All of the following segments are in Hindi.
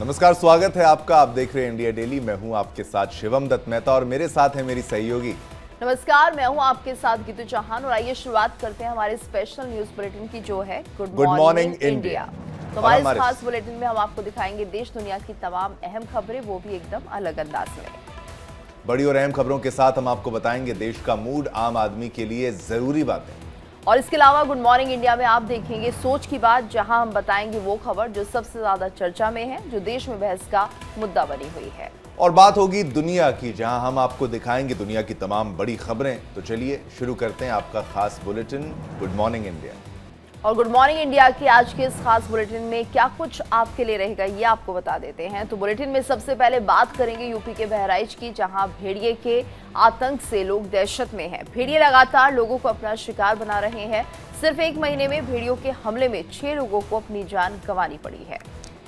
नमस्कार, स्वागत है आपका। आप देख रहे हैं इंडिया डेली। मैं हूं आपके साथ शिवम दत्त मेहता और मेरे साथ है मेरी सहयोगी। नमस्कार, मैं हूं आपके साथ गीतू चौहान और आइए शुरुआत करते हैं हमारे स्पेशल न्यूज बुलेटिन की, जो है गुड मॉर्निंग इंडिया। तो हमारे इस खास बुलेटिन में हम आपको दिखाएंगे देश दुनिया की तमाम अहम खबरें, वो भी एकदम अलग अंदाज में। बड़ी और अहम खबरों के साथ हम आपको बताएंगे देश का मूड, आम आदमी के लिए जरूरी बातें। और इसके अलावा गुड मॉर्निंग इंडिया में आप देखेंगे सोच की बात, जहां हम बताएंगे वो खबर जो सबसे ज्यादा चर्चा में है, जो देश में बहस का मुद्दा बनी हुई है। और बात होगी दुनिया की, जहां हम आपको दिखाएंगे दुनिया की तमाम बड़ी खबरें। तो चलिए शुरू करते हैं आपका खास बुलेटिन गुड मॉर्निंग इंडिया। और गुड मॉर्निंग इंडिया की आज के इस खास बुलेटिन में क्या कुछ आपके लिए रहेगा, ये आपको बता देते हैं। तो बुलेटिन में सबसे पहले बात करेंगे यूपी के बहराइच की, जहां भेड़िए के आतंक से लोग दहशत में हैं। भेड़िए लगातार लोगों को अपना शिकार बना रहे हैं। सिर्फ एक महीने में भेड़ियों के हमले में 6 लोगों को अपनी जान गंवानी पड़ी है।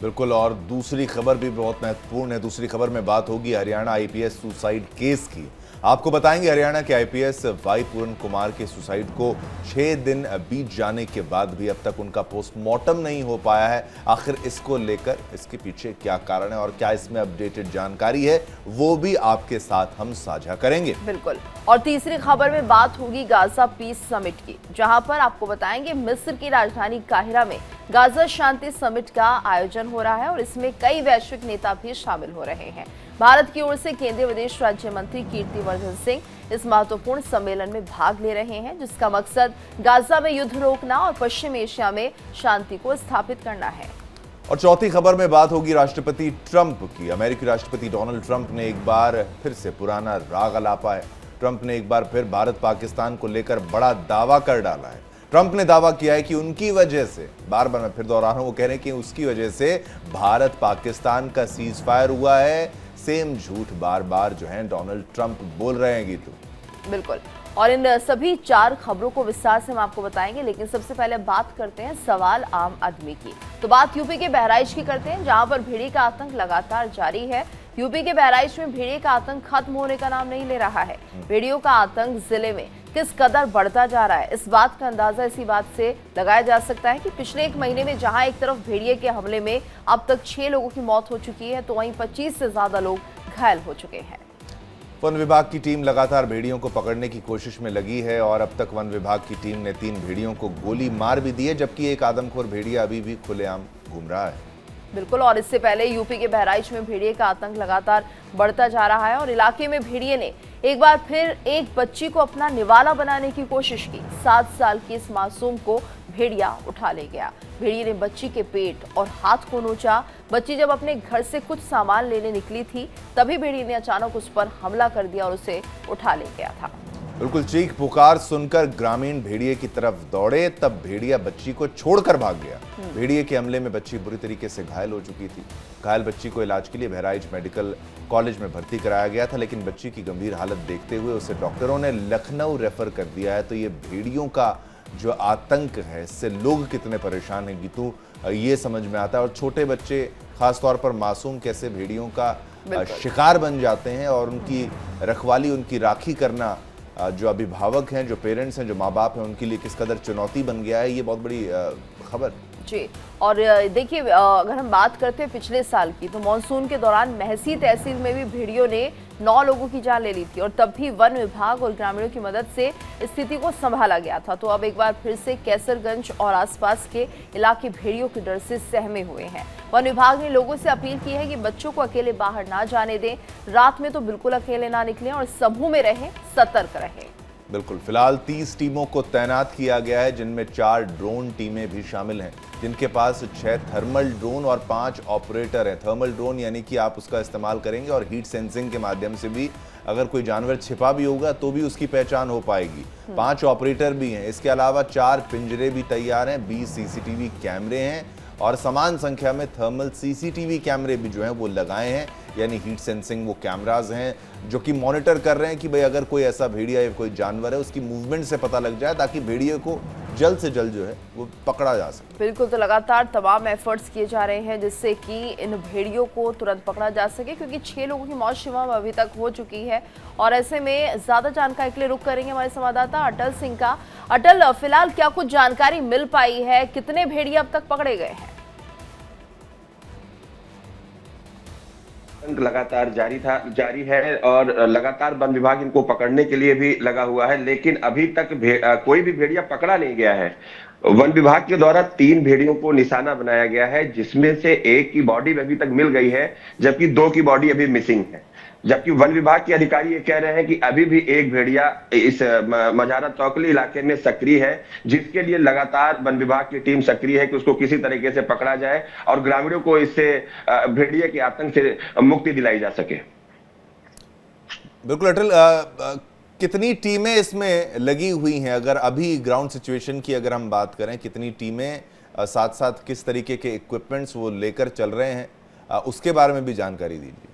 बिल्कुल, और दूसरी खबर भी बहुत महत्वपूर्ण है। दूसरी खबर में बात होगी हरियाणा आईपीएस सुसाइड केस की। आपको बताएंगे हरियाणा के आईपीएस वाई पूरन कुमार के सुसाइड को 6 दिन बीत जाने के बाद भी अब तक उनका पोस्टमार्टम नहीं हो पाया है। आखिर इसको लेकर इसके पीछे क्या कारण है और क्या इसमें अपडेटेड जानकारी है, वो भी आपके साथ हम साझा करेंगे। बिल्कुल। और तीसरी खबर में बात होगी गाजा पीस समिट की, जहां पर आपको बताएंगे मिस्र की राजधानी काहिरा में गाजा शांति समिट का आयोजन हो रहा है और इसमें कई वैश्विक नेता भी शामिल हो रहे हैं। भारत की ओर से केंद्रीय विदेश राज्य मंत्री कीर्तिवर्धन सिंह इस महत्वपूर्ण सम्मेलन में भाग ले रहे हैं, जिसका मकसद गाजा में युद्ध रोकना और पश्चिम एशिया में शांति को स्थापित करना है। और चौथी खबर में बात होगी राष्ट्रपति ट्रंप की। अमेरिकी राष्ट्रपति डोनाल्ड ट्रंप ने एक बार फिर से पुराना राग अलापा है। ट्रंप ने एक बार फिर भारत पाकिस्तान को लेकर बड़ा दावा कर डाला है। ट्रंप ने दावा किया है कि उनकी वजह से, बार बार मैं फिर दोहरा रहा हूं, वो कह रहे हैं कि उसकी वजह से भारत पाकिस्तान का सीज फायर हुआ है। सेम झूठ बार बार जो है डोनाल्ड ट्रंप बोल रहे हैं गीतू। बिल्कुल। और इन सभी 4 खबरों को विस्तार से हम आपको बताएंगे, लेकिन सबसे पहले बात करते हैं सवाल आम आदमी की। तो बात यूपी के बहराइच की करते हैं, जहां पर भेड़िए का आतंक लगातार जारी है। यूपी के बहराइच में भेड़िए का आतंक खत्म होने का नाम नहीं ले रहा है। भेड़ियों का आतंक जिले में किस कदर बढ़ता जा रहा है, इस बात का अंदाजा इसी बात से लगाया जा सकता है कि पिछले एक महीने में जहां एक तरफ भेड़िए के हमले में अब तक 6 लोगों की मौत हो चुकी है, तो वहीं 25 से ज्यादा लोग घायल हो चुके हैं। वन विभाग की टीम लगातार भेड़ियों को पकड़ने की कोशिश में लगी है और अब तक वन विभाग की टीम ने 3 भेड़ियों को गोली मार भी दी है, जबकि एक आदमखोर भेड़िया अभी भी खुलेआम घूम रहा है। बिल्कुल। और इससे पहले यूपी के बहराइच में भेड़िए का आतंक लगातार बढ़ता जा रहा है और इलाके में भेड़िए ने एक बार फिर एक बच्ची को अपना निवाला बनाने की कोशिश की। 7 साल की इस मासूम को भेड़िया उठा ले गया। भेड़िए ने बच्ची के पेट और हाथ को नोचा। बच्ची जब अपने घर से कुछ सामान लेने निकली थी, तभी भेड़िए ने अचानक उस पर हमला कर दिया और उसे उठा ले गया था। बिल्कुल, चीख पुकार सुनकर ग्रामीण भेड़िए की तरफ दौड़े, तब भेड़िया बच्ची को छोड़कर भाग गया। भेड़िए के हमले में बच्ची बुरी तरीके से घायल हो चुकी थी। घायल बच्ची को इलाज के लिए बहराइच मेडिकल कॉलेज में भर्ती कराया गया था, लेकिन बच्ची की गंभीर हालत देखते हुए उसे डॉक्टरों ने लखनऊ रेफर कर दिया है। तो ये भेड़ियों का जो आतंक है, इससे लोग कितने परेशान हैं गीतू, ये समझ में आता है। और छोटे बच्चे, खासतौर पर मासूम, कैसे भेड़ियों का शिकार बन जाते हैं और उनकी रखवाली, उनकी राखी करना जो अभिभावक हैं, जो पेरेंट्स हैं, जो माँ बाप हैं, उनके लिए किस कदर चुनौती बन गया है, ये बहुत बड़ी खबर जी। और देखिए, अगर हम बात करते हैं पिछले साल की, तो मानसून के दौरान महसी तहसील में भी भेड़ियों ने 9 लोगों की जान ले ली थी और तब भी वन विभाग और ग्रामीणों की मदद से स्थिति को संभाला गया था। तो अब एक बार फिर से कैसरगंज और आसपास के इलाके भेड़ियों के डर से सहमे हुए हैं। वन विभाग ने लोगों से अपील की है कि बच्चों को अकेले बाहर ना जाने दें, रात में तो बिल्कुल अकेले ना निकलें और समूह में रहें, सतर्क रहें। बिल्कुल, फिलहाल 30 टीमों को तैनात किया गया है, जिनमें 4 ड्रोन टीमें भी शामिल हैं, जिनके पास 6 थर्मल ड्रोन और 5 ऑपरेटर हैं। थर्मल ड्रोन यानी कि आप उसका इस्तेमाल करेंगे और हीट सेंसिंग के माध्यम से भी अगर कोई जानवर छिपा भी होगा तो भी उसकी पहचान हो पाएगी। 5 ऑपरेटर भी हैं। इसके अलावा 4 पिंजरे भी तैयार हैं, 20 सीसीटीवी कैमरे हैं और समान संख्या में थर्मल सीसीटीवी कैमरे भी जो हैं वो लगाए हैं, यानी हीट सेंसिंग वो कैमराज हैं जो कि मॉनिटर कर रहे हैं कि भाई अगर कोई ऐसा भेड़िया या कोई जानवर है उसकी मूवमेंट से पता लग जाए, ताकि भेड़िए को जल्द से जल्द जो है वो पकड़ा जा सके। बिल्कुल। तो लगातार तमाम एफर्ट्स किए जा रहे हैं जिससे कि इन भेड़ियों को तुरंत पकड़ा जा सके, क्योंकि 6 लोगों की मौत शिमला में अभी तक हो चुकी है। और ऐसे में ज्यादा जानकारी के लिए रुख करेंगे हमारे संवाददाता अटल सिंह का। अटल, फिलहाल क्या कुछ जानकारी मिल पाई है, कितने भेड़िए अब तक पकड़े गए हैं? आतंक लगातार जारी है और लगातार वन विभाग इनको पकड़ने के लिए भी लगा हुआ है, लेकिन अभी तक कोई भी भेड़िया पकड़ा नहीं गया है। वन विभाग के द्वारा 3 भेड़ियों को निशाना बनाया गया है, जिसमें से एक की बॉडी अभी तक मिल गई है, जबकि 2 की बॉडी अभी मिसिंग है। जबकि वन विभाग के अधिकारी ये कह रहे हैं कि अभी भी एक भेड़िया इस मझारा तौकली इलाके में सक्रिय है, जिसके लिए लगातार वन विभाग की टीम सक्रिय है कि उसको किसी तरीके से पकड़ा जाए और ग्रामीणों को इससे भेड़िया के आतंक से मुक्ति दिलाई जा सके। बिल्कुल अटल, कितनी टीमें इसमें लगी हुई हैं? अगर अभी ग्राउंड सिचुएशन की अगर हम बात करें, कितनी टीमें साथ साथ किस तरीके के इक्विपमेंट्स वो लेकर चल रहे हैं, उसके बारे में भी जानकारी दीजिए।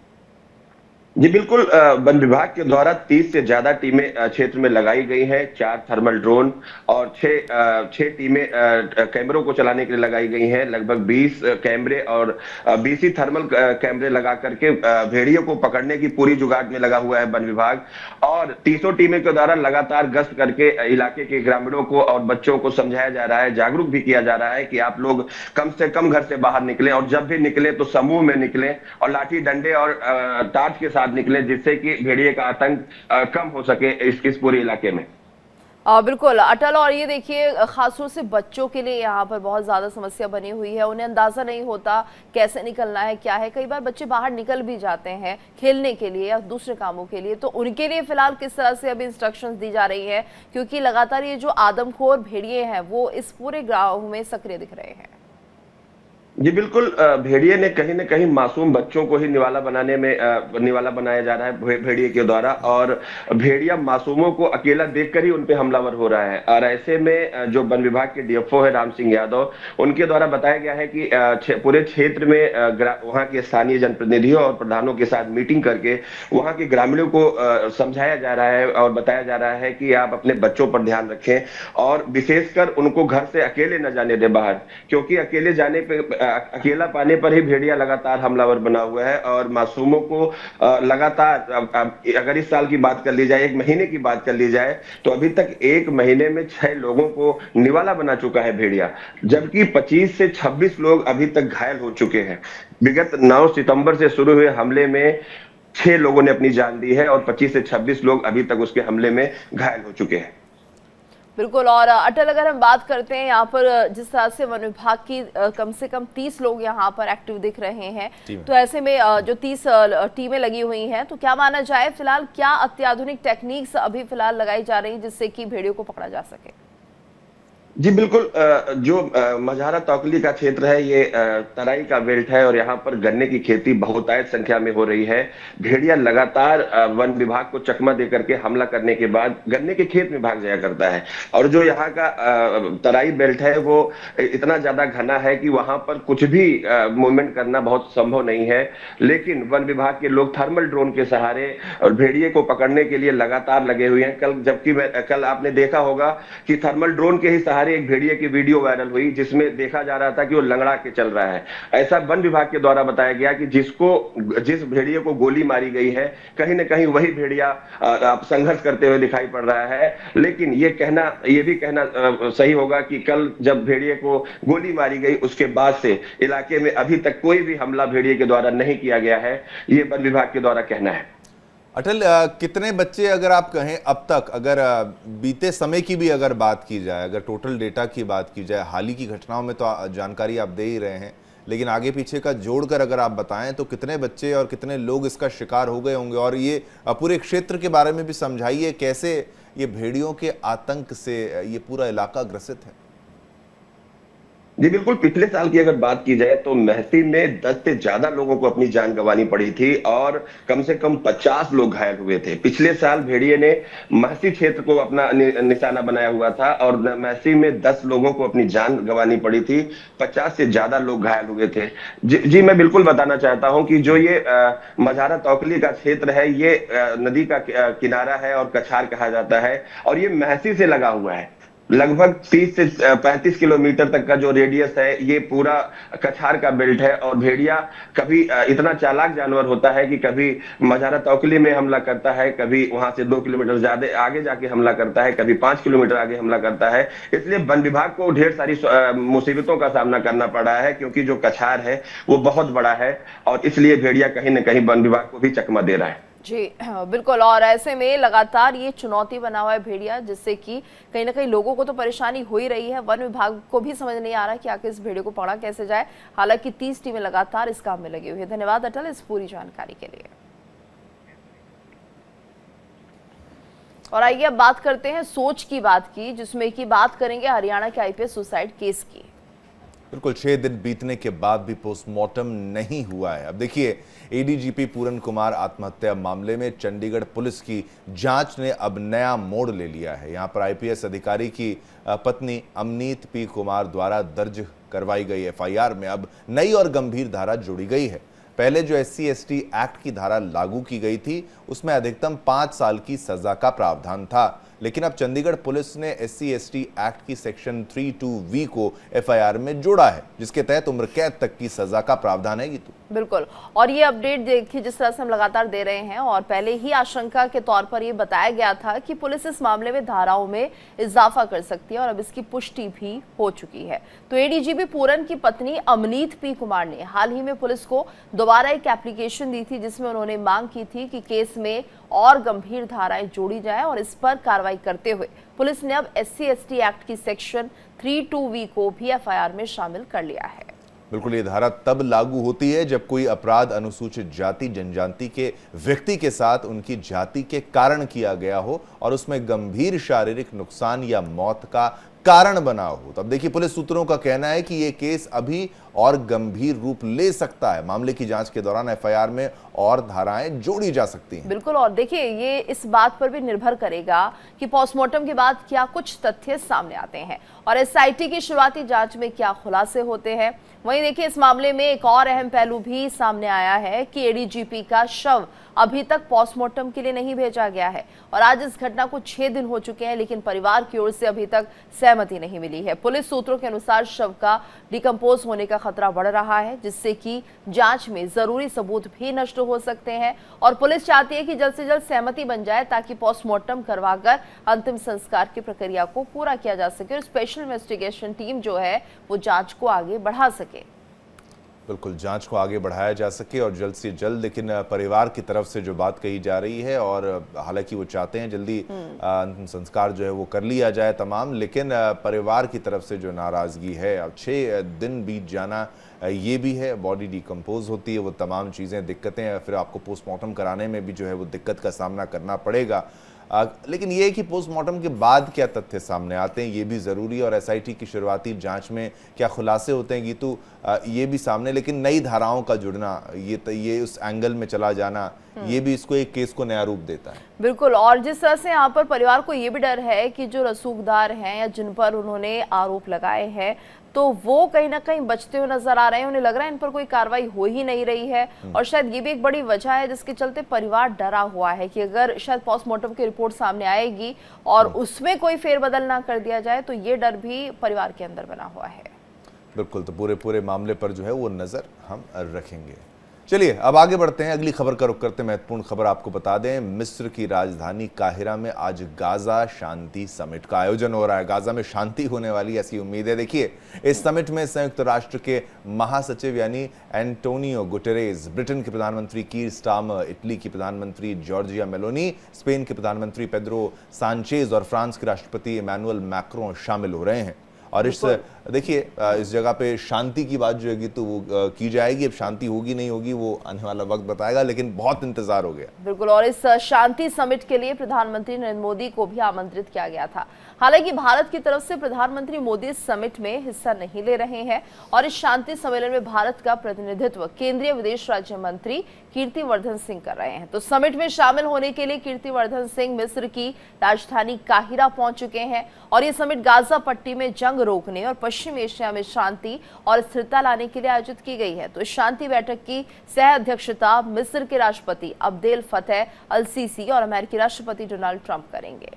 जी बिल्कुल, वन विभाग के द्वारा 30 से ज्यादा टीमें क्षेत्र में लगाई गई हैं। 4 थर्मल ड्रोन और 6 टीमें कैमरों को चलाने के लिए लगाई गई हैं। लगभग 20 कैमरे और 20 ही थर्मल कैमरे लगा करके भेड़ियों को पकड़ने की पूरी जुगाड़ में लगा हुआ है वन विभाग। और 30 टीमें के द्वारा लगातार गश्त करके इलाके के ग्रामीणों को और बच्चों को समझाया जा रहा है, जागरूक भी किया जा रहा है कि आप लोग कम से कम घर से बाहर निकलें और जब भी निकले तो समूह में निकलें और लाठी डंडे और टार्च के साथ निकले, जिससे कि भेड़िए का आतंक कम हो सके इस पूरे इलाके में। बिल्कुल अटल, और ये देखिए खासतौर से बच्चों के लिए यहाँ पर बहुत ज़्यादा समस्या बनी हुई है। उन्हें अंदाज़ा नहीं होता कैसे निकलना है, क्या है। कई बार बच्चे बाहर निकल भी जाते हैं खेलने के लिए या दूसरे कामों के लिए, तो उनके लिए फिलहाल किस तरह से अभी इंस्ट्रक्शंस दी जा रही है? क्योंकि लगातार ये जो आदमखोर भेड़िए हैं वो इस पूरे गाँव में सक्रिय दिख रहे हैं। जी बिल्कुल, भेड़िए ने कहीं न कहीं मासूम बच्चों को ही निवाला बनाया जा रहा है भेड़िए के द्वारा, और भेड़िया मासूमों को अकेला देखकर ही उनपे हमलावर हो रहा है। और ऐसे में जो वन विभाग के डीएफओ है राम सिंह यादव, उनके द्वारा बताया गया है कि पूरे क्षेत्र में वहां के स्थानीय जनप्रतिनिधियों और प्रधानों के साथ मीटिंग करके वहां के ग्रामीणों को समझाया जा रहा है और बताया जा रहा है कि आप अपने बच्चों पर ध्यान रखें और विशेषकर उनको घर से अकेले न जाने दें बाहर, क्योंकि अकेले जाने पे अकेला पाने पर ही भेड़िया लगातार हमलावर बना हुआ है। और मासूमों को लगातार, अगर इस साल की बात कर ली जाए, 1 महीने की बात कर ली जाए, तो अभी तक 1 महीने में 6 लोगों को निवाला बना चुका है भेड़िया, जबकि 25 से 26 लोग अभी तक घायल हो चुके हैं। विगत 9 सितंबर से शुरू हुए हमले में 6 लोगों ने अपनी जान दी है और 25 से 26 लोग अभी तक उसके हमले में घायल हो चुके हैं। बिल्कुल, और अटल अगर हम बात करते हैं यहाँ पर जिस तरह से वन विभाग की कम से कम 30 लोग यहाँ पर एक्टिव दिख रहे हैं, तो ऐसे में जो 30 टीमें लगी हुई हैं, तो क्या माना जाए फिलहाल क्या अत्याधुनिक टेक्निक्स अभी फिलहाल लगाई जा रही जिससे कि भेड़ियों को पकड़ा जा सके? जी बिल्कुल, जो मझारा तौकली का क्षेत्र है ये तराई का बेल्ट है और यहाँ पर गन्ने की खेती बहुतायत संख्या में हो रही है। भेड़िया लगातार वन विभाग को चकमा दे करके हमला करने के बाद गन्ने के खेत में भाग जाया करता है। और जो यहाँ का तराई बेल्ट है वो इतना ज्यादा घना है कि वहां पर कुछ भी मूवमेंट करना बहुत संभव नहीं है। लेकिन वन विभाग के लोग थर्मल ड्रोन के सहारे और भेड़िए को पकड़ने के लिए लगातार लगे हुए हैं। कल आपने देखा होगा कि थर्मल ड्रोन के ही सहारे एक भेड़िए की वीडियो वायरल हुई, जिसमें देखा जा रहा था कि वो लंगड़ा के चल रहा है। ऐसा वन विभाग के द्वारा बताया गया कि जिस भेड़िए को गोली मारी गई है, कहीं ना कहीं वही भेड़िया संघर्ष करते हुए दिखाई पड़ रहा है। लेकिन ये भी कहना सही होगा कि कल जब भेड़िए को गोली मारी गई, उसके बाद से इलाके में अभी तक कोई भी हमला भेड़िए के द्वारा नहीं किया गया है, ये वन विभाग के द्वारा कहना है। अटल, कितने बच्चे अगर आप कहें अब तक, अगर बीते समय की भी अगर बात की जाए, अगर टोटल डेटा की बात की जाए, हाल ही की घटनाओं में तो जानकारी आप दे ही रहे हैं, लेकिन आगे पीछे का जोड़कर अगर आप बताएं तो कितने बच्चे और कितने लोग इसका शिकार हो गए होंगे? और ये पूरे क्षेत्र के बारे में भी समझाइए, कैसे ये भेड़ियों के आतंक से ये पूरा इलाका ग्रसित है। जी बिल्कुल, पिछले साल की अगर बात की जाए तो महसी में 10 से ज्यादा लोगों को अपनी जान गंवानी पड़ी थी और कम से कम 50 लोग घायल हुए थे। पिछले साल भेड़िए ने महसी क्षेत्र को अपना निशाना बनाया हुआ था और महसी में 10 लोगों को अपनी जान गंवानी पड़ी थी, 50 से ज्यादा लोग घायल हुए थे। जी मैं बिल्कुल बताना चाहता हूं कि जो ये मझारा तौकली का क्षेत्र है, ये नदी का किनारा है और कछार कहा जाता है और ये महसी से लगा हुआ है। लगभग 30 से 35 किलोमीटर तक का जो रेडियस है, ये पूरा कछार का बेल्ट है। और भेड़िया कभी इतना चालाक जानवर होता है कि कभी मजारा तौकली में हमला करता है, कभी वहां से 2 किलोमीटर ज्यादा आगे जाके हमला करता है, कभी 5 किलोमीटर आगे हमला करता है। इसलिए वन विभाग को ढेर सारी मुसीबतों का सामना करना पड़ा है, क्योंकि जो कछार है वो बहुत बड़ा है, और इसलिए भेड़िया कहीं न कहीं वन विभाग को भी चकमा दे रहा है। जी बिल्कुल। और ऐसे में लगातार ये चुनौती बना हुआ है भेड़िया, जिससे कि कहीं ना कहीं लोगों को तो परेशानी हो ही रही है, वन विभाग को भी समझ नहीं आ रहा कि आखिर इस भेड़िए को पकड़ा कैसे जाए। हालांकि 30 टीमें लगातार इस काम में लगी हुई है। धन्यवाद अटल इस पूरी जानकारी के लिए। और आइए अब बात करते हैं सोच की बात की, जिसमें कि बात करेंगे हरियाणा के आईपीएस सुसाइड केस की। बिल्कुल 6 दिन बीतने के बाद भी पोस्टमार्टम नहीं हुआ है। अब देखिए, एडीजीपी पूरन कुमार आत्महत्या मामले में चंडीगढ़ पुलिस की जांच ने अब नया मोड़ ले लिया है। यहां पर आईपीएस अधिकारी की पत्नी अमनीत पी कुमार द्वारा दर्ज करवाई गई एफआईआर में अब नई और गंभीर धारा जोड़ी गई है। पहले जो SC/ST एक्ट की धारा लागू की गई थी, उसमें अधिकतम 5 साल की सजा का प्रावधान था, लेकिन अब चंडीगढ़ पुलिस ने SC/ST एक्ट की सेक्शन 32V को एफआईआर में जोड़ा है, जिसके तहत उम्र कैद तक की सजा का प्रावधान है। गीतू बिल्कुल। और ये अपडेट देखिए जिस तरह से हम लगातार दे रहे हैं, और पहले ही आशंका के तौर पर ये बताया गया था कि पुलिस इस मामले में धाराओं में इजाफा कर सकती है, और अब इसकी पुष्टि भी हो चुकी है। तो एडीजीपी पूरन की पत्नी अमनीत पी कुमार ने हाल ही में पुलिस को दोबारा एक एप्लीकेशन दी थी, जिसमें उन्होंने मांग की थी कि केस में और गंभीर धाराएं जोड़ी जाएं, और इस पर कार्रवाई करते हुए पुलिस ने अब SC/ST एक्ट की सेक्शन 32V को भी एफआईआर में शामिल कर लिया है। बिल्कुल, ये धारा तब लागू होती है जब कोई अपराध अनुसूचित जाति जनजाति के व्यक्ति के साथ उनकी जाति के कारण किया गया हो और उसमें गंभीर शारीरिक नुकसान या मौत का कारण बना हो। तब देखिए, पुलिस सूत्रों का कहना है कि ये केस अभी और गंभीर रूप ले सकता है। मामले की जांच के दौरान एफआईआर में और धाराएं जोड़ी जा सकती हैं। बिल्कुल। और देखिए, ये इस बात पर भी निर्भर करेगा कि पोस्टमार्टम के बाद क्या कुछ तथ्य सामने आते हैं और एसआईटी की शुरुआती जांच में क्या खुलासे होते हैं। वहीं देखिए, इस मामले में एक और अहम पहलू भी सामने आया है कि एडीजीपी का शव अभी तक पोस्टमार्टम के लिए नहीं भेजा गया है, और आज इस घटना को 6 दिन हो चुके हैं, लेकिन परिवार की ओर से अभी तक सहमति नहीं मिली है। पुलिस सूत्रों के अनुसार शव का डिकम्पोज होने का खतरा बढ़ रहा है, जिससे कि जांच में जरूरी सबूत भी नष्ट हो सकते हैं, और पुलिस चाहती है कि जल्द से जल्द सहमति बन जाए ताकि पोस्टमार्टम करवाकर अंतिम संस्कार की प्रक्रिया को पूरा किया जा सके और स्पेशल इन्वेस्टिगेशन टीम जो है वो जांच को आगे बढ़ा सके। बिल्कुल, जांच को आगे बढ़ाया जा सके और जल्द से जल्द। लेकिन परिवार की तरफ से जो बात कही जा रही है, और हालांकि वो चाहते हैं जल्दी अंतिम संस्कार जो है वो कर लिया जाए तमाम, लेकिन परिवार की तरफ से जो नाराजगी है, अब 6 दिन बीत जाना ये भी है, बॉडी डिकम्पोज होती है, वो तमाम चीज़ें दिक्कतें, फिर आपको पोस्टमार्टम कराने में भी जो है वो दिक्कत का सामना करना पड़ेगा। लेकिन ये है कि पोस्टमार्टम के बाद क्या तथ्य सामने आते हैं ये भी ज़रूरी है, और एसआईटी की शुरुआती जांच में क्या खुलासे होते हैं गीतू, ये भी सामने। लेकिन नई धाराओं का जुड़ना, ये उस एंगल में चला जाना, ये भी इसको एक केस को नया रूप देता है। बिल्कुल। और जिस तरह से यहाँ पर परिवार को ये भी डर है कि जो रसूखदार हैं या जिन पर उन्होंने आरोप लगाए हैं, तो वो कहीं ना कहीं बचते हुए नजर आ रहे हैं। उन्हें लग रहा है इन पर कोई कार्रवाई हो ही नहीं रही है, और शायद ये भी एक बड़ी वजह है जिसके चलते परिवार डरा हुआ है कि अगर शायद पोस्टमार्टम की रिपोर्ट सामने आएगी और उसमें कोई फेरबदल ना कर दिया जाए, तो ये डर भी परिवार के अंदर बना हुआ है। बिल्कुल, तो पूरे मामले पर जो है वो नजर हम रखेंगे। चलिए अब आगे बढ़ते हैं, अगली खबर का रुख करते हैं। महत्वपूर्ण खबर आपको बता दें, मिस्र की राजधानी काहिरा में आज गाजा शांति समिट का आयोजन हो रहा है। गाजा में शांति होने वाली ऐसी उम्मीद है। देखिए, इस समिट में संयुक्त राष्ट्र के महासचिव यानी एंटोनियो गुटेरेस, ब्रिटेन के प्रधानमंत्री कीर स्टारमर, इटली की प्रधानमंत्री जॉर्जिया मेलोनी, स्पेन के प्रधानमंत्री पेड्रो सांचेज और फ्रांस के राष्ट्रपति इमैनुअल मैक्रों शामिल हो रहे हैं। और इस देखिए, इस जगह पे शांति की बात जो है तो वो की जाएगी। अब शांति होगी नहीं होगी वो आने वाला वक्त बताएगा, लेकिन बहुत इंतजार हो गया। बिल्कुल। और इस शांति समिट के लिए प्रधानमंत्री नरेंद्र मोदी को भी आमंत्रित किया गया था। हालांकि भारत की तरफ से प्रधानमंत्री मोदी इस समिट में हिस्सा नहीं ले रहे हैं, और इस शांति सम्मेलन में भारत का प्रतिनिधित्व केंद्रीय विदेश राज्य मंत्री कीर्तिवर्धन सिंह कर रहे हैं। तो समिट में शामिल होने के लिए कीर्तिवर्धन सिंह मिस्र की राजधानी काहिरा पहुंच चुके हैं, और ये समिट गाजा पट्टी में जंग रोकने और पश्चिम एशिया में शांति और स्थिरता लाने के लिए आयोजित की गई है। तो इस शांति बैठक की सह अध्यक्षता मिस्र के राष्ट्रपति अब्देल फतेह अल सीसी और अमेरिकी राष्ट्रपति डोनाल्ड ट्रंप करेंगे।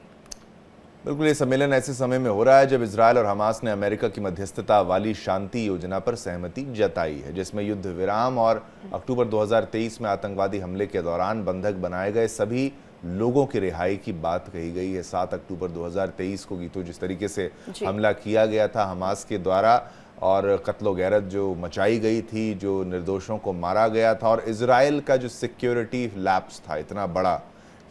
बिल्कुल, ये सम्मेलन ऐसे समय में हो रहा है जब इजरायल और हमास ने अमेरिका की मध्यस्थता वाली शांति योजना पर सहमति जताई है, जिसमें युद्ध विराम और अक्टूबर 2023 में आतंकवादी हमले के दौरान बंधक बनाए गए सभी लोगों की रिहाई की बात कही गई है। 7 अक्टूबर 2023 को गीतों जिस तरीके से हमला किया गया था हमास के द्वारा और कत्लो गैरत जो मचाई गई थी, जो निर्दोषों को मारा गया था, और इजराइल का जो सिक्योरिटी लैप्स था इतना बड़ा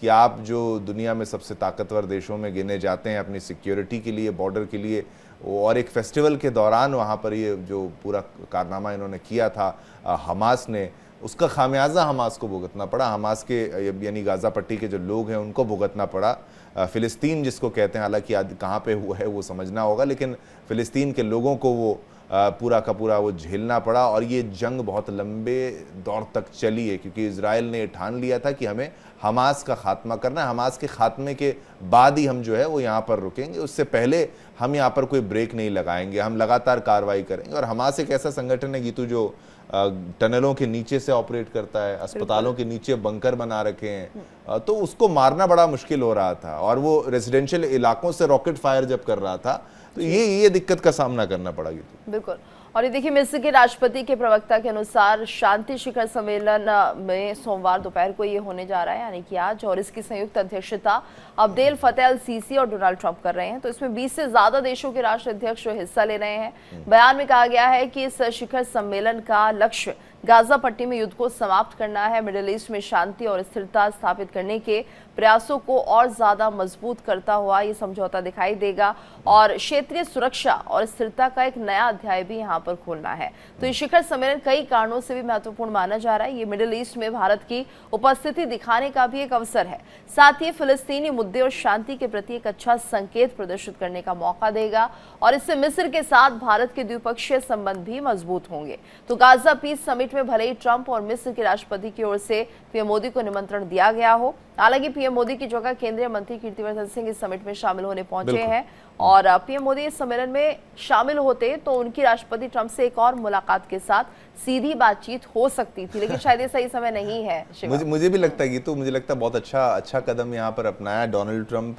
कि आप जो दुनिया में सबसे ताकतवर देशों में गिने जाते हैं अपनी सिक्योरिटी के लिए, बॉर्डर के लिए, और एक फेस्टिवल के दौरान वहाँ पर ये जो पूरा कारनामा इन्होंने किया था हमास ने, उसका खामियाजा हमास को भुगतना पड़ा। हमास के यानी गाज़ा पट्टी के जो लोग हैं उनको भुगतना पड़ा। फ़िलिस्तीन जिसको कहते हैं, हालांकि कहाँ पे हुआ है वो समझना होगा, लेकिन फ़िलिस्तीन के लोगों को वो पूरा का पूरा वो झेलना पड़ा। और ये जंग बहुत लंबे दौर तक चली है क्योंकि इजराइल ने ठान लिया था कि हमें हमास का खात्मा करना है। हमास के खात्मे के बाद ही हम जो है वो यहाँ पर रुकेंगे, उससे पहले हम यहाँ पर कोई ब्रेक नहीं लगाएंगे, हम लगातार कार्रवाई करेंगे। और हमास एक ऐसा संगठन है गीतू जो टनलों के नीचे से ऑपरेट करता है, अस्पतालों के नीचे बंकर बना रखे हैं, तो उसको मारना बड़ा मुश्किल हो रहा था। और वो रेजिडेंशियल इलाकों से रॉकेट फायर जब कर रहा था तो ये दिक्कत का सामना करना पड़ा गीतू। बिल्कुल। और ये देखिए, मिस्र के राष्ट्रपति के प्रवक्ता के अनुसार शांति शिखर सम्मेलन में सोमवार दोपहर को ये होने जा रहा है, यानी कि आज, और इसकी संयुक्त अध्यक्षता अब्देल फतेह अल सीसी और डोनाल्ड ट्रंप कर रहे हैं। तो इसमें 20 से ज्यादा देशों के राष्ट्राध्यक्ष हिस्सा ले रहे हैं। बयान में कहा गया है कि इस शिखर सम्मेलन का लक्ष्य गाजा पट्टी में युद्ध को समाप्त करना है, मिडिल ईस्ट में शांति और स्थिरता स्थापित करने के प्रयासों को और ज्यादा मजबूत करता हुआ ये समझौता दिखाई देगा, और क्षेत्रीय सुरक्षा और स्थिरता का एक नया अध्याय भी यहाँ पर खोलना है। तो ये शिखर सम्मेलन कई कारणों से भी महत्वपूर्ण माना जा रहा है। ये मिडिल ईस्ट में भारत की उपस्थिति दिखाने का भी एक अवसर है, साथ ही फिलिस्तीनी मुद्दे और शांति के प्रति एक अच्छा संकेत प्रदर्शित करने का मौका देगा, और इससे मिस्र के साथ भारत के द्विपक्षीय संबंध भी मजबूत होंगे। तो गाजा पीस समिट में भले ही ट्रंप और मिस्र के राष्ट्रपति की ओर से पीएम मोदी को निमंत्रण दिया गया हो, हालांकि पीएम मोदी की जगह केंद्रीय मंत्री कीर्तिवर्धन सिंह इस समिट में शामिल होने पहुंचे हैं, और पीएम मोदी इस सम्मेलन में शामिल होते तो उनकी राष्ट्रपति ट्रंप से एक और मुलाकात के साथ सीधी बातचीत हो सकती थी, लेकिन शायद ये सही समय नहीं है। मुझे भी लगता है तो मुझे लगता है बहुत अच्छा कदम यहाँ पर अपनाया डोनाल्ड ट्रंप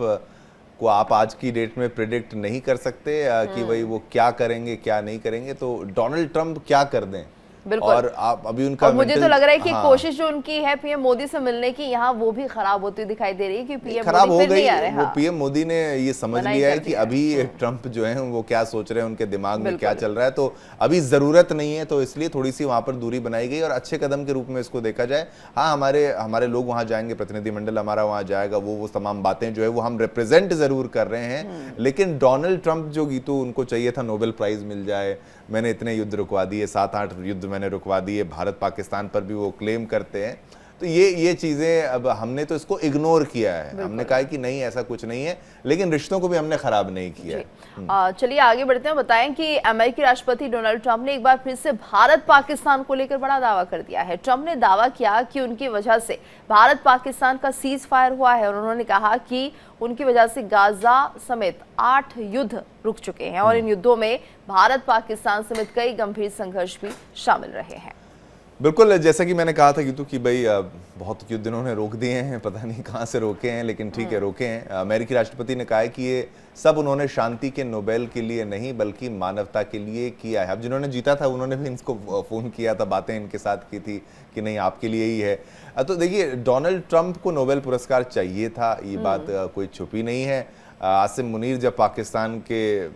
को। आप आज की डेट में प्रेडिक्ट नहीं कर सकते कि भाई वो क्या करेंगे क्या नहीं करेंगे, तो डोनाल्ड ट्रंप क्या कर दें। और आप अभी उनका और मुझे तो लग रहा है कि कोशिश जो उनकी है पीएम मोदी से मिलने की, यहाँ वो भी खराब होती दिखाई दे रही है कि पीएम खराब मोदी हो गई। नहीं आ रहे। वो पीएम मोदी ने ये समझ लिया है कि अभी ट्रंप जो है वो क्या सोच रहे हैं, उनके दिमाग में क्या चल रहा है, तो अभी जरूरत नहीं है, तो इसलिए थोड़ी सी वहां पर दूरी बनाई गई और अच्छे कदम के रूप में इसको देखा जाए। हाँ, हमारे लोग वहां जाएंगे, प्रतिनिधिमंडल हमारा वहां जाएगा, वो तमाम बातें जो है वो हम रिप्रेजेंट जरूर कर रहे हैं, लेकिन डोनाल्ड ट्रंप जो गीतू उनको चाहिए था नोबेल प्राइज मिल जाए, मैंने इतने युद्ध रुकवा दिए, 7-8 युद्ध मैंने रुकवा दिए, भारत पाकिस्तान पर भी वो क्लेम करते हैं, तो ये चीजें अब हमने तो इसको इग्नोर किया है। हमने कहा कि नहीं ऐसा कुछ नहीं है, लेकिन रिश्तों को भी हमने खराब नहीं किया है। चलिए आगे बढ़ते हैं। बताएं कि अमेरिकी राष्ट्रपति डोनाल्ड ट्रंप ने एक बार फिर से भारत पाकिस्तान को लेकर बड़ा दावा कर दिया है। ट्रंप ने दावा किया कि उनकी वजह से भारत पाकिस्तान का सीज फायर हुआ है, और उन्होंने कहा कि उनकी वजह से गाजा समेत 8 युद्ध रुक चुके हैं, और इन युद्धों में भारत पाकिस्तान समेत कई गंभीर संघर्ष भी शामिल रहे हैं। बिल्कुल, जैसा कि मैंने कहा था गीतू कि भाई बहुत युद्ध इन्होंने रोक दिए हैं, पता नहीं कहाँ से रोके हैं, लेकिन ठीक है रोके हैं। अमेरिकी राष्ट्रपति ने कहा है कि ये सब उन्होंने शांति के नोबेल के लिए नहीं बल्कि मानवता के लिए किया है। अब जिन्होंने जीता था उन्होंने भी इनको फोन किया था, बातें इनके साथ की थी कि नहीं आपके लिए ही है। तो देखिए, डोनाल्ड ट्रंप को नोबेल पुरस्कार चाहिए था, ये बात कोई छुपी नहीं है। आसिम मुनीर जब पाकिस्तान के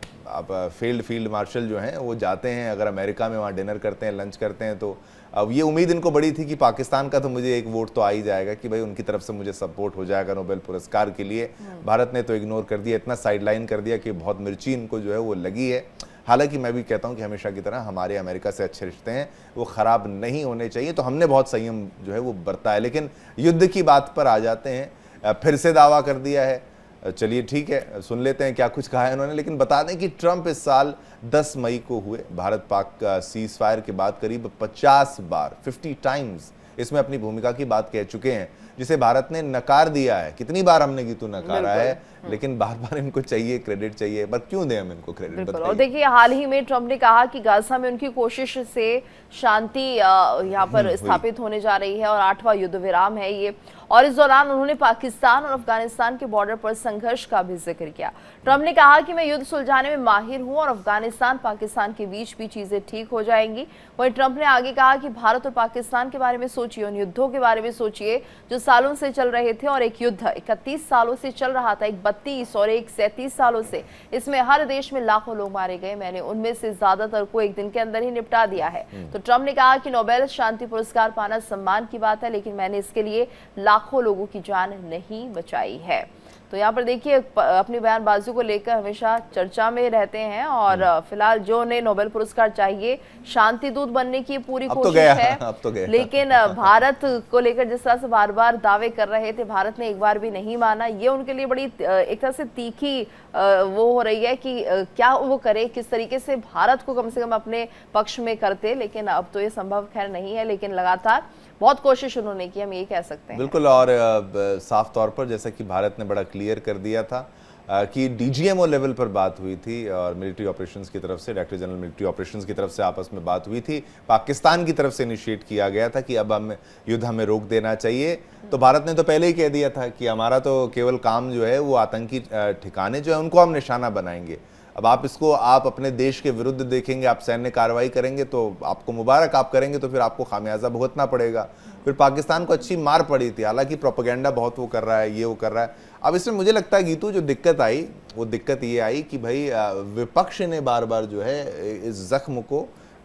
फील्ड मार्शल जो हैं वो जाते हैं, अगर अमेरिका में वहाँ डिनर करते हैं, लंच करते हैं, तो अब ये उम्मीद इनको बड़ी थी कि पाकिस्तान का तो मुझे एक वोट तो आ ही जाएगा कि भाई उनकी तरफ से मुझे सपोर्ट हो जाएगा नोबेल पुरस्कार के लिए। भारत ने तो इग्नोर कर दिया, इतना साइडलाइन कर दिया कि बहुत मिर्ची इनको जो है वो लगी है। हालांकि मैं भी कहता हूं कि हमेशा की तरह हमारे अमेरिका से अच्छे रिश्ते हैं, वो ख़राब नहीं होने चाहिए, तो हमने बहुत संयम जो है वो बरता है। लेकिन युद्ध की बात पर आ जाते हैं, फिर से दावा कर दिया है। चलिए ठीक है, सुन लेते हैं क्या कुछ कहा है उन्होंने। लेकिन बता दें कि ट्रंप इस साल 10 मई को हुए भारत पाक का सीज फायर के बाद करीब 50 बार 50 टाइम्स इसमें अपनी भूमिका की बात कह चुके हैं, जिसे भारत ने नकार दिया है। कितनी बार हमने गीतू नकारा है, लेकिन बार बार इनको चाहिए, क्रेडिट चाहिए, पर क्यों दें हम इनको क्रेडिट? और देखिए, हाल ही में ट्रंप ने कहा कि गाजा में उनकी कोशिश से शांति यहाँ पर स्थापित होने जा रही है और 8वां युद्ध विराम है ये, और इस दौरान उन्होंने पाकिस्तान और अफगानिस्तान के बॉर्डर पर संघर्ष का भी जिक्र किया। ट्रंप ने कहा कि मैं युद्ध सुलझाने में माहिर हूं और अफगानिस्तान पाकिस्तान के बीच भी चीजें ठीक हो जाएंगी। वहीं ट्रंप ने आगे कहा कि भारत और पाकिस्तान के बारे में सोचिए, उन युद्धों के बारे में सोचिए जो सालों से चल रहे थे, और एक युद्ध 31 सालों से चल रहा था, एक 32 और एक 37 सालों से। इसमें हर देश में लाखों लोग मारे गए, मैंने उनमें से ज्यादातर को एक दिन के अंदर ही निपटा दिया है। तो ट्रंप ने कहा कि नोबेल शांति पुरस्कार पाना सम्मान की बात है, लेकिन मैंने इसके लिए लाखों लोगों की जान नहीं बचाई है। तो यहाँ पर देखिए अपनी बयानबाजी को लेकर हमेशा चर्चा में रहते हैं, और फिलहाल जो उन्हें नोबेल पुरस्कार चाहिए, शांति दूत बनने की पूरी कोशिश है। अब तो गया। लेकिन भारत को लेकर जिस तरह से बार बार दावे कर रहे थे, भारत ने एक बार भी नहीं माना। ये उनके लिए बड़ी एक तरह से तीखी वो हो रही है कि क्या वो करे, किस तरीके से भारत को कम से कम अपने पक्ष में करते। लेकिन अब तो ये संभव खैर नहीं है, लेकिन लगातार बहुत कोशिश उन्होंने की, हम ये कह सकते हैं। बिल्कुल, और साफ तौर पर जैसा कि भारत ने बड़ा क्लियर कर दिया था कि डीजीएमओ लेवल पर बात हुई थी और मिलिट्री ऑपरेशंस की तरफ से, डायरेक्टर जनरल मिलिट्री ऑपरेशंस की तरफ से आपस में बात हुई थी। पाकिस्तान की तरफ से इनिशिएट किया गया था कि अब युद्ध हमें रोक देना चाहिए। तो भारत ने तो पहले ही कह दिया था कि हमारा तो केवल काम जो है वो आतंकी ठिकाने जो है उनको हम निशाना बनाएंगे। अब आप अपने देश के विरुद्ध देखेंगे, आप सैन्य कार्रवाई करेंगे तो आपको मुबारक, आप करेंगे तो फिर आपको खामियाजा भुगतना पड़ेगा। फिर पाकिस्तान को अच्छी मार पड़ी थी, हालांकि प्रोपेगेंडा बहुत वो कर रहा है, ये वो कर रहा है। अब इसमें मुझे लगता है गीतू जो दिक्कत आई, वो दिक्कत ये आई कि भाई विपक्ष ने बार बार जो है इस जख्म को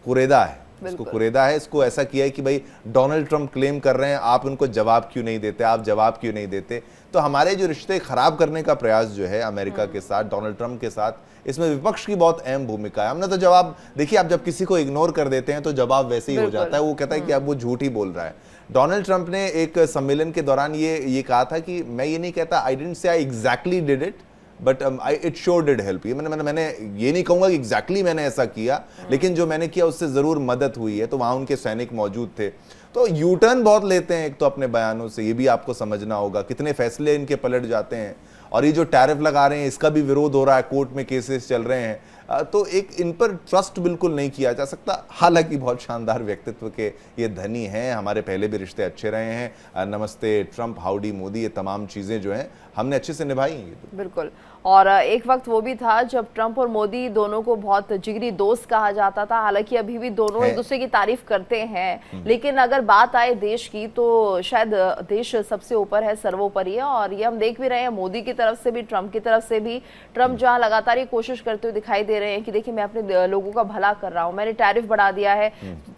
कुरेदा है, इसको कुरेदा है, इसको ऐसा किया है कि भाई डोनाल्ड ट्रंप क्लेम कर रहे हैं, आप उनको जवाब क्यों नहीं देते, आप जवाब क्यों नहीं देते। तो हमारे जो रिश्ते खराब करने का प्रयास जो है अमेरिका के साथ, डोनाल्ड ट्रंप के साथ, इसमें विपक्ष की बहुत अहम भूमिका है। हमने तो जवाब, देखिए आप जब किसी को इग्नोर कर देते हैं तो जवाब वैसे ही हो जाता है, वो कहता है कि अब वो झूठ ही बोल रहा है। डोनाल्ड ट्रंप ने एक सम्मेलन के दौरान ये कहा था कि मैं ये नहीं कहता, I didn't say I exactly did it but it sure did help. ये मैंने ये नहीं कहूंगा कि एग्जैक्टली मैंने ऐसा किया, लेकिन जो मैंने किया उससे जरूर मदद हुई है। तो वहां उनके सैनिक मौजूद थे। तो यू टर्न बहुत लेते हैं एक तो अपने बयानों से, ये भी आपको समझना होगा, कितने फैसले इनके पलट जाते हैं। और ये जो टैरिफ लगा रहे हैं इसका भी विरोध हो रहा है, कोर्ट में केसेस चल रहे हैं। तो एक इन पर ट्रस्ट बिल्कुल नहीं किया जा सकता। हालांकि बहुत शानदार व्यक्तित्व के ये धनी हैं, हमारे पहले भी रिश्ते अच्छे रहे हैं, नमस्ते ट्रंप, हाउडी मोदी, ये तमाम चीज़ें जो हैं हमने अच्छे से निभाई हैं। बिल्कुल, और एक वक्त वो भी था जब ट्रंप और मोदी दोनों को बहुत जिगरी दोस्त कहा जाता था। हालांकि अभी भी दोनों एक दूसरे की तारीफ करते हैं, लेकिन अगर बात आए देश की तो शायद देश सबसे ऊपर है, सर्वोपरि है। और ये हम देख भी रहे हैं मोदी की तरफ से भी, ट्रंप की तरफ से भी। ट्रंप जहां लगातार ये कोशिश करते हुए दिखाई दे रहे हैं कि देखिए मैं अपने लोगों का भला कर रहा हूं, मैंने टैरिफ बढ़ा दिया है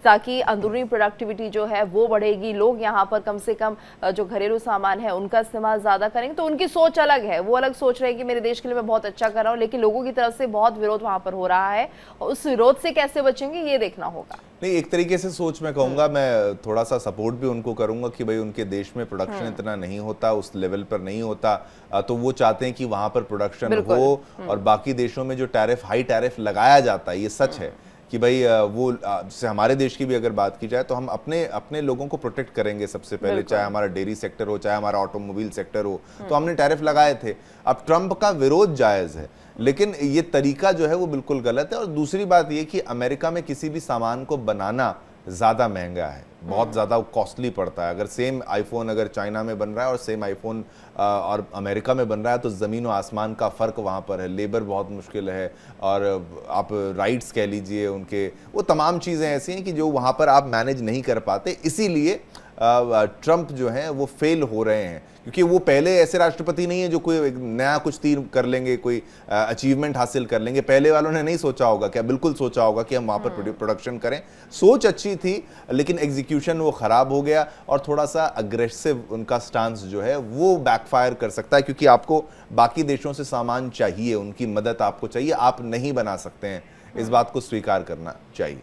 ताकि अंदरूनी प्रोडक्टिविटी जो है वो बढ़ेगी, लोग यहाँ पर कम से कम जो घरेलू सामान है उनका इस्तेमाल ज्यादा करेंगे। तो उनकी सोच अलग है, वो अलग सोच रहे हैं कि मेरे देश के लिए मैं बहुत अच्छा कर रहा हूं, लेकिन लोगों की तरफ से बहुत विरोध वहां पर हो रहा है। और उस विरोध से कैसे बचेंगे ये देखना होगा। नहीं, एक तरीके से सोच मैं कहूंगा, मैं थोड़ा सा सपोर्ट भी उनको करूंगा कि भाई उनके देश में प्रोडक्शन इतना नहीं होता, उस लेवल पर नहीं होता, तो वो चाहते हैं कि वहां पर प्रोडक्शन हो। और बाकी देशों में जो टैरिफ, हाई टैरिफ लगाया जाता है, ये सच है कि भाई वो जैसे हमारे देश की भी अगर बात की जाए तो हम अपने लोगों को प्रोटेक्ट करेंगे सबसे पहले, चाहे हमारा डेयरी सेक्टर हो, चाहे हमारा ऑटोमोबाइल सेक्टर हो। तो हमने टैरिफ लगाए थे। अब ट्रंप का विरोध जायज है, लेकिन ये तरीका जो है वो बिल्कुल गलत है। और दूसरी बात ये कि अमेरिका में किसी भी सामान को बनाना ज़्यादा महंगा है, बहुत ज़्यादा कॉस्टली पड़ता है। अगर सेम आईफोन अगर चाइना में बन रहा है और सेम आईफोन और अमेरिका में बन रहा है तो ज़मीन और आसमान का फ़र्क वहाँ पर है, लेबर बहुत मुश्किल है, और आप राइट्स कह लीजिए उनके, वो तमाम चीज़ें ऐसी हैं कि जो वहाँ पर आप मैनेज नहीं कर पाते। इसीलिए ट्रंप जो हैं वो फेल हो रहे हैं, क्योंकि वो पहले ऐसे राष्ट्रपति नहीं है जो कोई नया कुछ तीर कर लेंगे, कोई अचीवमेंट हासिल कर लेंगे। पहले वालों ने नहीं सोचा होगा, क्या बिल्कुल सोचा होगा कि हम वहाँ पर प्रोडक्शन करें। सोच अच्छी थी, लेकिन एग्जीक्यूशन वो ख़राब हो गया, और थोड़ा सा अग्रेसिव उनका स्टांस जो है वो बैकफायर कर सकता है, क्योंकि आपको बाकी देशों से सामान चाहिए, उनकी मदद आपको चाहिए, आप नहीं बना सकते हैं। इस बात को स्वीकार करना चाहिए।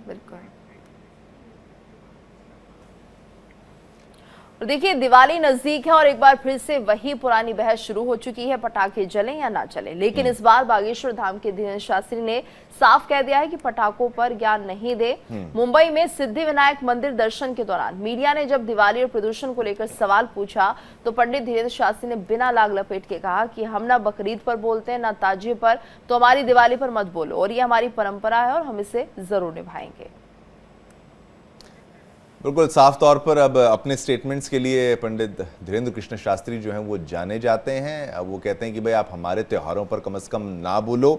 बिल्कुल। और देखिए दिवाली नजदीक है और एक बार फिर से वही पुरानी बहस शुरू हो चुकी है, पटाखे चलें या ना चलें। लेकिन इस बार बागेश्वर धाम के धीरेन्द्र शास्त्री ने साफ कह दिया है कि पटाखों पर ज्ञान नहीं दे। मुंबई में सिद्धिविनायक मंदिर दर्शन के दौरान मीडिया ने जब दिवाली और प्रदूषण को लेकर सवाल पूछा तो पंडित धीरेन्द्र शास्त्री ने बिना लाग लपेट के कहा कि हम ना बकरीद पर बोलते हैं ना ताजिए पर, तो हमारी दिवाली पर मत बोलो, और ये हमारी परंपरा है और हम इसे जरूर निभाएंगे। बिल्कुल साफ तौर पर अब अपने स्टेटमेंट्स के लिए पंडित धीरेन्द्र कृष्ण शास्त्री जो हैं वो जाने जाते हैं। अब वो कहते हैं कि भाई आप हमारे त्योहारों पर कम से कम ना बोलो।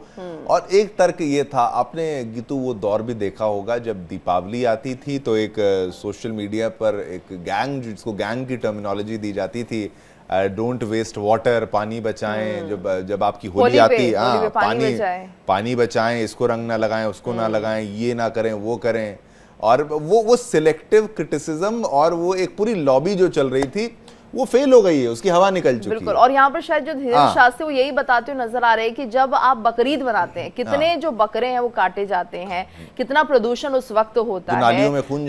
और एक तर्क ये था, आपने गीतू वो दौर भी देखा होगा जब दीपावली आती थी तो एक सोशल मीडिया पर एक गैंग, जिसको गैंग की टर्मिनोलॉजी दी जाती थी, डोंट वेस्ट वाटर, पानी बचाएं। जब आपकी होली आती, हाँ, पानी बचाएं, इसको रंग ना लगाएं, उसको ना लगाएं, ये ना करें, वो करें। और वो सिलेक्टिव क्रिटिसिज्म और वो एक पूरी लॉबी जो चल रही थी वो फेल हो गई है, उसकी हवा निकल चुकी है। बिल्कुल। और यहाँ पर शायद जो धीरेन्द्र शास्त्री वो यही बताते हुए नजर आ रहे हैं कि जब आप बकरीद मनाते हैं, कितने जो बकरे हैं वो काटे जाते हैं, कितना प्रदूषण उस वक्त होता है, नालियों में खून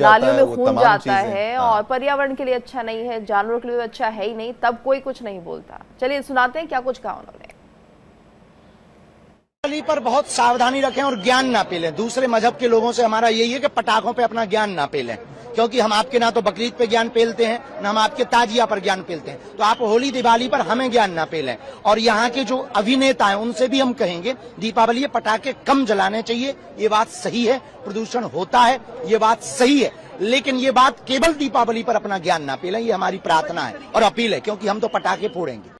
जाता है और पर्यावरण के लिए अच्छा नहीं है, जानवरों के लिए अच्छा है ही नहीं, तब कोई कुछ नहीं बोलता। चलिए सुनाते हैं क्या कुछ कहा उन्होंने। दिवाली पर बहुत सावधानी रखें और ज्ञान ना पेलें। दूसरे मजहब के लोगों से हमारा यही है कि पटाखों पे अपना ज्ञान ना पेलें, क्योंकि हम आपके ना तो बकरीद पे ज्ञान पेलते हैं, ना हम आपके ताजिया पर ज्ञान पेलते हैं। तो आप होली दिवाली पर हमें ज्ञान ना पेलें। और यहाँ के जो अभिनेता हैं उनसे भी हम कहेंगे दीपावली पटाखे कम जलाने चाहिए, ये बात सही है, प्रदूषण होता है, ये बात सही है, लेकिन ये बात केवल दीपावली पर अपना ज्ञान ना पेलें, ये हमारी प्रार्थना है और अपील है, क्योंकि हम तो पटाखे फोड़ेंगे।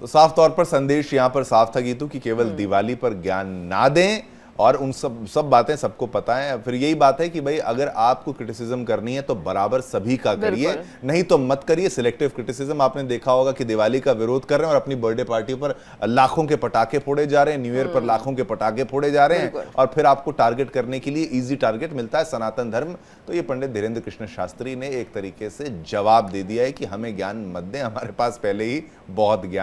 तो साफ तौर पर संदेश यहां पर साफ था गीतू कि केवल दिवाली पर ज्ञान ना दें और उन सब बातें सबको पता है। फिर यही बात है कि भाई अगर आपको क्रिटिसिज्म करनी है तो बराबर सभी का करिए, नहीं तो मत करिए सिलेक्टिव क्रिटिसिज्म। आपने देखा होगा कि दिवाली का विरोध कर रहे हैं और अपनी बर्थडे पार्टी पर लाखों के पटाखे फोड़े जा रहे हैं, न्यू ईयर पर लाखों के पटाखे फोड़े जा रहे हैं और फिर आपको टारगेट करने के लिए इजी टारगेट मिलता है सनातन धर्म। तो ये पंडित धीरेन्द्र कृष्ण शास्त्री ने एक तरीके से जवाब दे दिया है कि हमें ज्ञान मत दें, हमारे पास पहले ही बहुत ज्ञान